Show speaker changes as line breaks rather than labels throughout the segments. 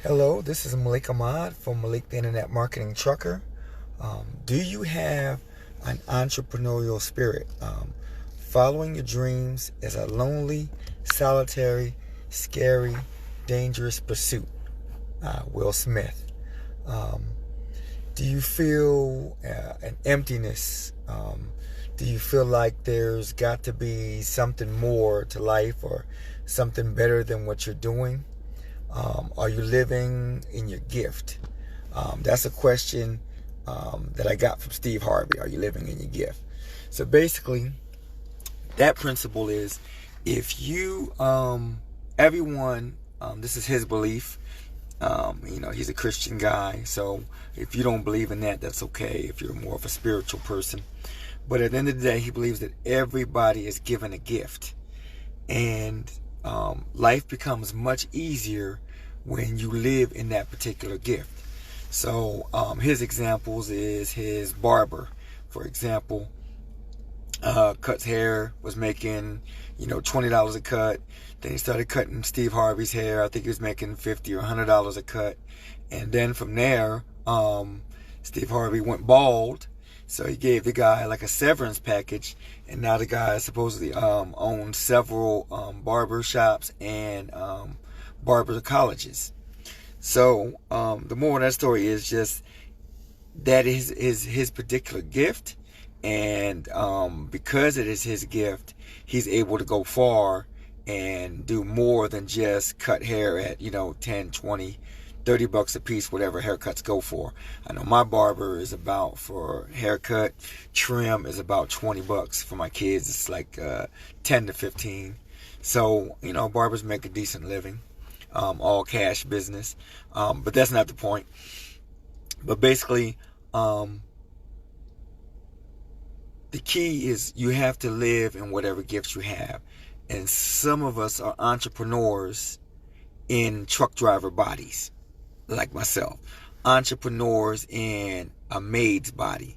Hello, this is Malik Ahmad from Malik the Internet Marketing Trucker. Do you have an entrepreneurial spirit? Following your dreams is a lonely, solitary, scary, dangerous pursuit. Will Smith. Do you feel an emptiness? Do you feel like there's got to be something more to life or something better than what you're doing? Are you living in your gift? That's a question that I got from Steve Harvey. Are you living in your gift? So basically, that principle is if you, everyone, this is his belief. He's a Christian guy. So if you don't believe in that, that's okay if you're more of a spiritual person. But at the end of the day, he believes that everybody is given a gift. And life becomes much easier when you live in that particular gift. So his examples is his barber, for example, cuts hair, was making $20 a cut. Then he started cutting Steve Harvey's hair. I think he was making $50 or $100 a cut. And then from there, Steve Harvey went bald. So he gave the guy like a severance package, and now the guy supposedly owns several barber shops and barber colleges. So the moral of that story is just that is his particular gift, and because it is his gift, he's able to go far and do more than just cut hair at 10, 20, $30 a piece, whatever haircuts go for. I know my barber is about, for haircut, trim is about $20. For my kids, it's like 10 to 15. So, barbers make a decent living, all cash business. But that's not the point. But basically, the key is you have to live in whatever gifts you have. And some of us are entrepreneurs in truck driver bodies, like myself, entrepreneurs in a maid's body,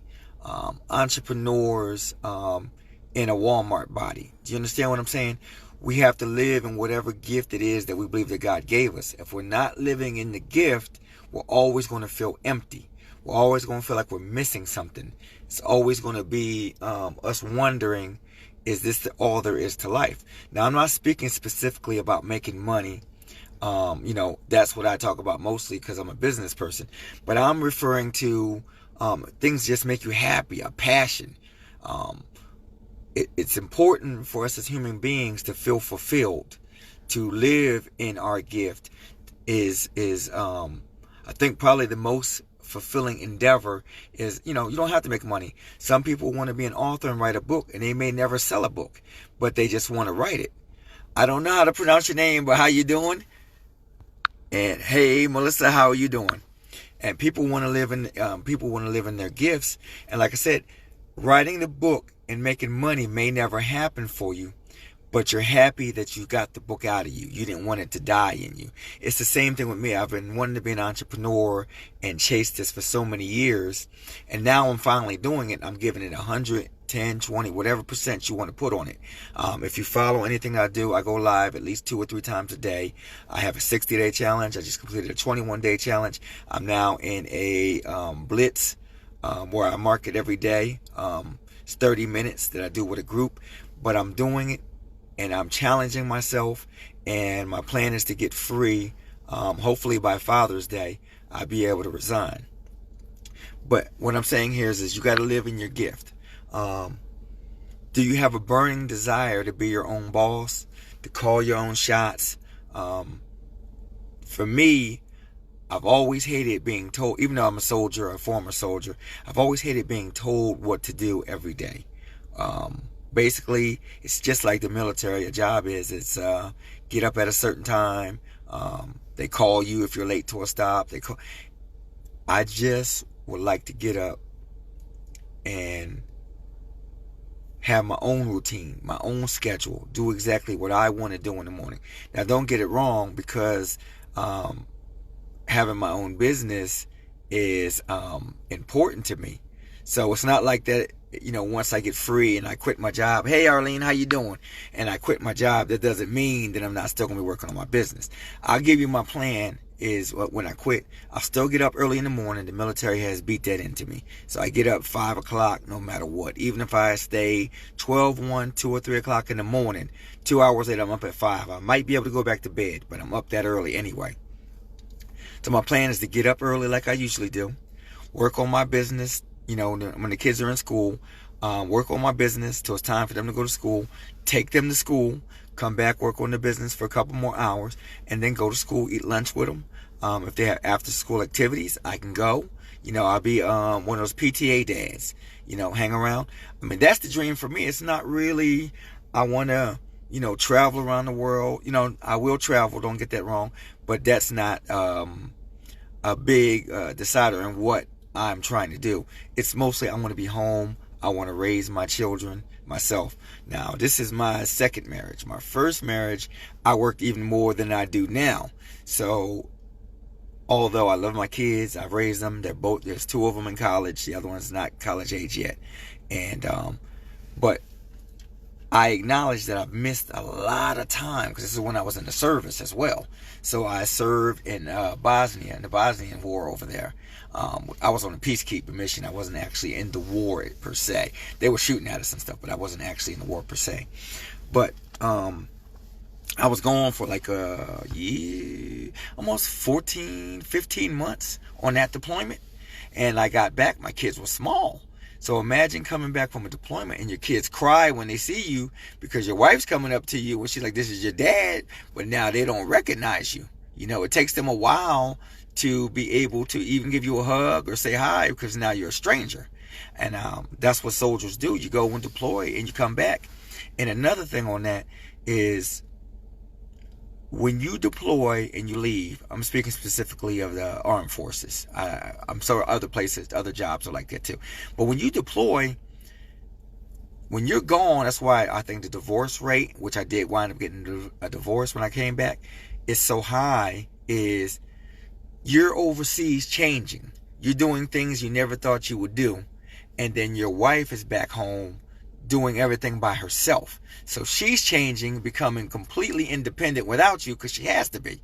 entrepreneurs in a Walmart body. Do you understand what I'm saying? We have to live in whatever gift it is that we believe that God gave us. If we're not living in the gift, we're always going to feel empty. We're always going to feel like we're missing something. It's always going to be us wondering, is this all there is to life? Now, I'm not speaking specifically about making money. That's what I talk about mostly because I'm a business person. But I'm referring to things just make you happy, a passion. It's important for us as human beings to feel fulfilled, to live in our gift is I think probably the most fulfilling endeavor is, you don't have to make money. Some people want to be an author and write a book, and they may never sell a book, but they just want to write it. I don't know how to pronounce your name, but how you doing? And hey, Melissa, how are you doing? And people want to live in their gifts. And like I said, writing the book and making money may never happen for you, but you're happy that you got the book out of you. You didn't want it to die in you. It's the same thing with me. I've been wanting to be an entrepreneur and chase this for so many years. And now I'm finally doing it. I'm giving it 100, 10, 20, whatever percent you want to put on it. If you follow anything I do, I go live at least 2 or 3 times a day. I have a 60-day challenge. I just completed a 21-day challenge. I'm now in a blitz where I market every day. It's 30 minutes that I do with a group, but I'm doing it. And I'm challenging myself, and my plan is to get free. Hopefully by Father's Day, I'll be able to resign. But what I'm saying here is you got to live in your gift. Do you have a burning desire to be your own boss, to call your own shots? For me, I've always hated being told, even though I'm a soldier, a former soldier, I've always hated being told what to do every day. Basically, it's just like the military. A job is, it's get up at a certain time. They call you if you're late to a stop. I just would like to get up and have my own routine, my own schedule, do exactly what I want to do in the morning. Now, don't get it wrong, because having my own business is important to me. So it's not like that once I get free and I quit my job, hey Arlene, how you doing? And I quit my job, that doesn't mean that I'm not still going to be working on my business. I'll give you my plan is when I quit, I'll still get up early in the morning. The military has beat that into me. So I get up 5 o'clock no matter what. Even if I stay 12, 1, 2 or 3 o'clock in the morning, 2 hours later I'm up at 5. I might be able to go back to bed, but I'm up that early anyway. So my plan is to get up early like I usually do, work on my business, when the kids are in school, work on my business till it's time for them to go to school, take them to school, come back, work on the business for a couple more hours, and then go to school, eat lunch with them. If they have after school activities, I can go. I'll be one of those PTA dads, hang around. I mean, that's the dream for me. It's not really, I want to, travel around the world. I will travel, don't get that wrong, but that's not a big decider in what I'm trying to do. It's mostly I want to be home. I want to raise my children myself. Now, this is my second marriage. My first marriage, I worked even more than I do now. So, although I love my kids, I've raised them. There's 2 of them in college. The other one's not college age yet. And, but I acknowledge that I've missed a lot of time because this is when I was in the service as well. So I served in Bosnia, in the Bosnian war over there. I was on a peacekeeping mission. I wasn't actually in the war per se. They were shooting at us and stuff, but I wasn't actually in the war per se. But I was gone for like a year, almost 14, 15 months on that deployment. And I got back, my kids were small. So imagine coming back from a deployment and your kids cry when they see you because your wife's coming up to you and she's like, this is your dad, but now they don't recognize you. It takes them a while to be able to even give you a hug or say hi because now you're a stranger. And that's what soldiers do. You go and deploy and you come back. And another thing on that is when you deploy and you leave, I'm speaking specifically of the armed forces. I'm sorry, other places, other jobs are like that too. But when you deploy, when you're gone, that's why I think the divorce rate, which I did wind up getting a divorce when I came back, is so high, is you're overseas changing. You're doing things you never thought you would do. And then your wife is back home doing everything by herself. So she's changing, becoming completely independent without you because she has to be.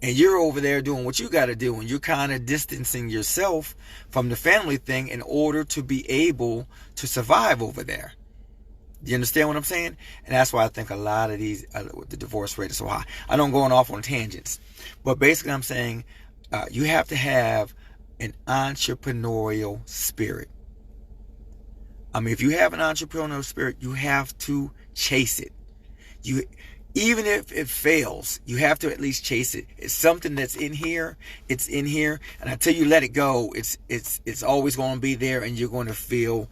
And you're over there doing what you got to do. And you're kind of distancing yourself from the family thing in order to be able to survive over there. Do you understand what I'm saying? And that's why I think a lot of these, the divorce rate is so high. I know I'm going off on tangents. But basically I'm saying you have to have an entrepreneurial spirit. I mean, if you have an entrepreneurial spirit, you have to chase it. Even if it fails, you have to at least chase it. It's something that's in here. It's in here, and until you let it go, it's always going to be there, and you're going to feel.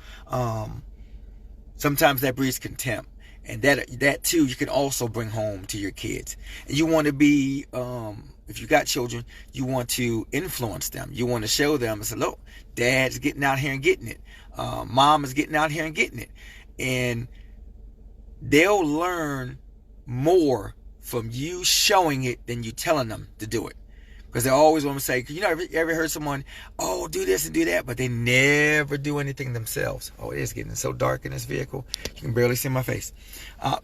Sometimes that breeds contempt, and that too you can also bring home to your kids. And you want to be, if you got children, you want to influence them. You want to show them and say, look, Dad's getting out here and getting it. Mom is getting out here and getting it. And they'll learn more from you showing it than you telling them to do it. Because they always want to say, you ever heard someone, oh, do this and do that, but they never do anything themselves. Oh, it is getting so dark in this vehicle. You can barely see my face.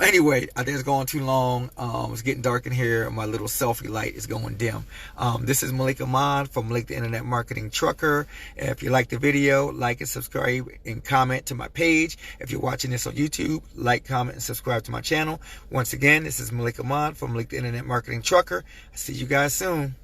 Anyway, I think it's going too long. It's getting dark in here. My little selfie light is going dim. This is Malik Ahmad from Malik the Internet Marketing Trucker. If you like the video, like and subscribe and comment to my page. If you're watching this on YouTube, like, comment, and subscribe to my channel. Once again, this is Malik Ahmad from Malik the Internet Marketing Trucker. I'll see you guys soon.